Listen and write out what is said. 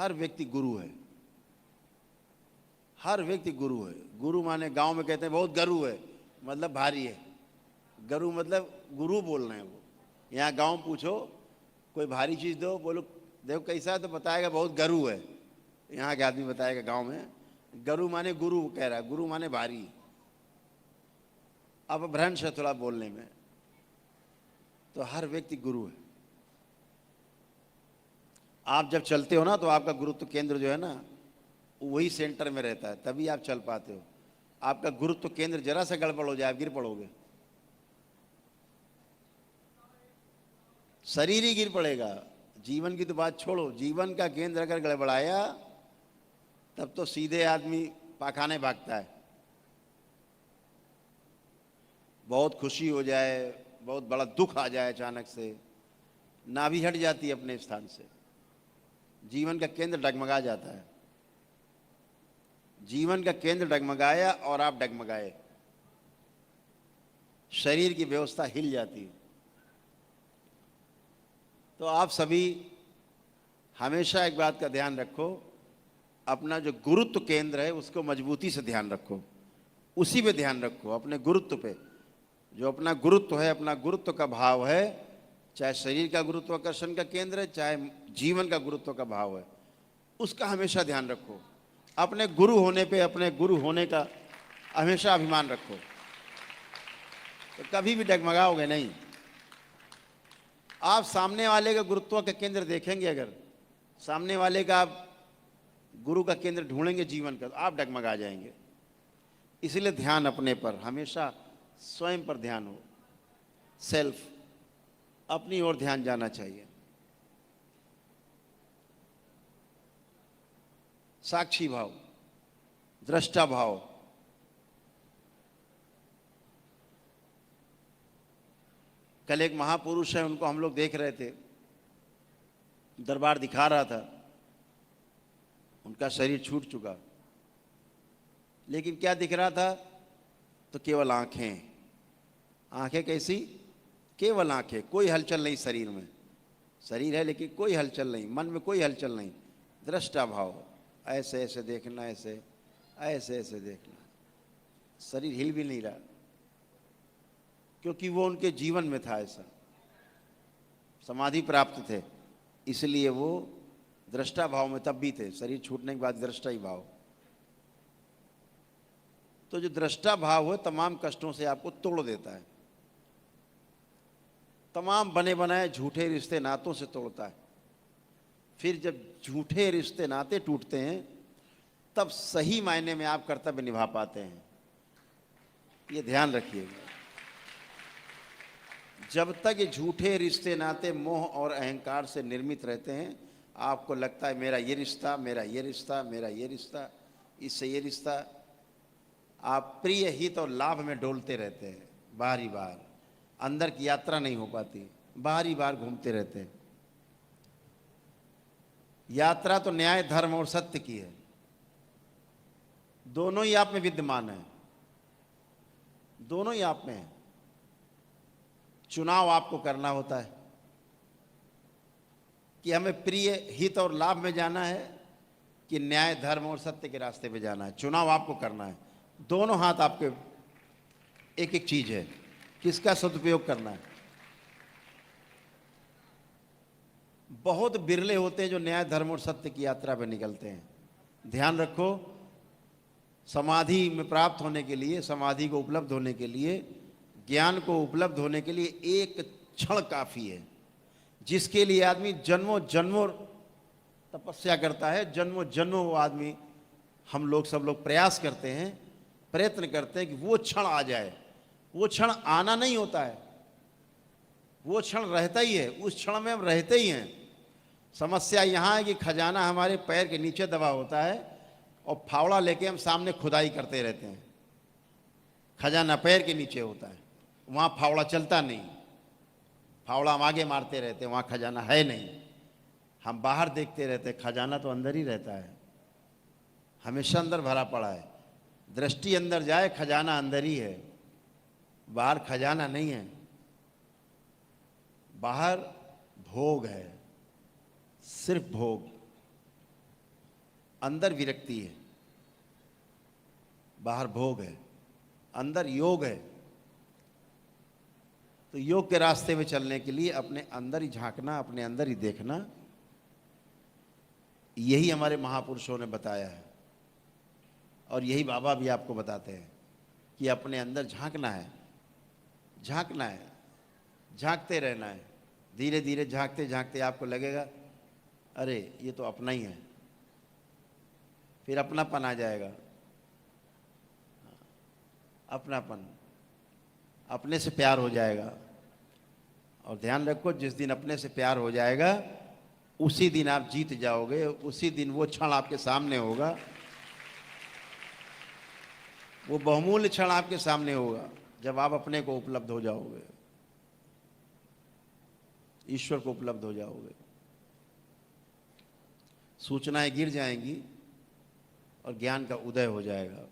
हर व्यक्ति गुरु है, हर व्यक्ति गुरु है। गुरु माने गांव में कहते हैं बहुत गरु है, मतलब भारी है। गरु मतलब गुरु बोल रहे हैं वो। यहाँ गांव पूछो कोई भारी चीज़ दो, बोलो देखो कैसा है, तो बताएगा बहुत गरु है। यहाँ के आदमी बताएगा गांव में गरु माने गुरु कह रहा है, गुरु माने भारी। अब भ्रंश है थोड़ा बोलने में। तो हर व्यक्ति गुरु है। आप जब चलते हो ना तो आपका गुरुत्व केंद्र जो है ना वही सेंटर में रहता है, तभी आप चल पाते हो। आपका गुरुत्व केंद्र जरा सा गड़बड़ हो जाए आप गिर पड़ोगे, शरीर ही गिर पड़ेगा। जीवन की तो बात छोड़ो, जीवन का केंद्र अगर गड़बड़ाया तब तो सीधे आदमी पाखाने भागता है। बहुत खुशी हो जाए, बहुत बड़ा दुख आ जाए अचानक से, नाभि हट जाती है अपने स्थान से, जीवन का केंद्र डगमगा जाता है। जीवन का केंद्र डगमगाया और आप डगमगाए, शरीर की व्यवस्था हिल जाती है। तो आप सभी हमेशा एक बात का ध्यान रखो, अपना जो गुरुत्व केंद्र है उसको मजबूती से ध्यान रखो, उसी पे ध्यान रखो, अपने गुरुत्व पे। जो अपना गुरुत्व है, अपना गुरुत्व का भाव है, चाहे शरीर का गुरुत्वाकर्षण का केंद्र है, चाहे जीवन का गुरुत्व का भाव है, उसका हमेशा ध्यान रखो। अपने गुरु होने पे, अपने गुरु होने का हमेशा अभिमान रखो, तो कभी भी डगमगाओगे नहीं। आप सामने वाले का गुरुत्व का केंद्र देखेंगे, अगर सामने वाले का आप गुरु का केंद्र ढूंढेंगे जीवन का, तो आप डगमगा जाएंगे। इसलिए ध्यान अपने पर, हमेशा स्वयं पर ध्यान हो, सेल्फ, अपनी ओर ध्यान जाना चाहिए। साक्षी भाव, दृष्टा भाव। कल एक महापुरुष है, उनको हम लोग देख रहे थे, दरबार दिखा रहा था, उनका शरीर छूट चुका, लेकिन क्या दिख रहा था, तो केवल आंखें। आंखें कैसी? केवल आंखें, कोई हलचल नहीं शरीर में। शरीर है लेकिन कोई हलचल नहीं, मन में कोई हलचल नहीं। दृष्टा भाव, ऐसे ऐसे देखना, ऐसे ऐसे ऐसे देखना, शरीर हिल भी नहीं रहा, क्योंकि वो उनके जीवन में था ऐसा, समाधि प्राप्त थे, इसलिए वो दृष्टा भाव में तब भी थे। शरीर छूटने के बाद दृष्टा ही भाव। तो जो दृष्टा भाव है तमाम कष्टों से आपको तोड़ देता है, तमाम बने बनाए झूठे रिश्ते नातों से तोड़ता है। फिर जब झूठे रिश्ते नाते टूटते हैं तब सही मायने में आप कर्तव्य निभा पाते हैं। ये ध्यान रखिएगा। जब तक ये झूठे रिश्ते नाते मोह और अहंकार से निर्मित रहते हैं, आपको लगता है मेरा ये रिश्ता, मेरा ये रिश्ता, मेरा ये रिश्ता, इससे ये रिश्ता, आप प्रिय हित और लाभ में डोलते रहते हैं। बार ही बार अंदर की यात्रा नहीं हो पाती, बार ही बार घूमते रहते हैं। यात्रा तो न्याय, धर्म और सत्य की है, दोनों ही आप में विद्यमान है, दोनों ही आप में है। चुनाव आपको करना होता है कि हमें प्रिय हित और लाभ में जाना है कि न्याय, धर्म और सत्य के रास्ते पे जाना है। चुनाव आपको करना है। दोनों हाथ आपके, एक एक चीज है, किसका सदुपयोग करना है। बहुत बिरले होते हैं जो न्याय, धर्म और सत्य की यात्रा पर निकलते हैं। ध्यान रखो, समाधि में प्राप्त होने के लिए, समाधि को उपलब्ध होने के लिए, ज्ञान को उपलब्ध होने के लिए एक क्षण काफी है, जिसके लिए आदमी जन्मों जन्मों तपस्या करता है। जन्मों जन्मों वो आदमी, हम लोग सब लोग प्रयास करते हैं, प्रयत्न करते हैं कि वो क्षण आ जाए। वो क्षण आना नहीं होता है, वो क्षण रहता ही है, उस क्षण में हम रहते ही हैं। समस्या यहाँ है कि खजाना हमारे पैर के नीचे दबा होता है और फावड़ा लेके हम सामने खुदाई करते रहते हैं। खजाना पैर के नीचे होता है, वहाँ फावड़ा चलता नहीं, फावड़ा हम आगे मारते रहते हैं, वहाँ खजाना है नहीं। हम बाहर देखते रहते हैं, खजाना तो अंदर ही रहता है, हमेशा अंदर भरा पड़ा है। दृष्टि अंदर जाए, खजाना अंदर ही है, बाहर खजाना नहीं है। बाहर भोग है, सिर्फ भोग। अंदर विरक्ति है, बाहर भोग है, अंदर योग है। तो योग के रास्ते में चलने के लिए अपने अंदर ही झांकना, अपने अंदर ही देखना, यही हमारे महापुरुषों ने बताया है। और यही बाबा भी आपको बताते हैं कि अपने अंदर झांकना है, झांकना है, झांकते रहना है। धीरे धीरे झांकते झांकते आपको लगेगा अरे ये तो अपना ही है, फिर अपनापन आ जाएगा। अपनापन, अपने से प्यार हो जाएगा। और ध्यान रखो, जिस दिन अपने से प्यार हो जाएगा उसी दिन आप जीत जाओगे, उसी दिन वो क्षण आपके सामने होगा, वो बहुमूल्य क्षण आपके सामने होगा जब आप अपने को उपलब्ध हो जाओगे, ईश्वर को उपलब्ध हो जाओगे। सूचनाएं गिर जाएंगी और ज्ञान का उदय हो जाएगा।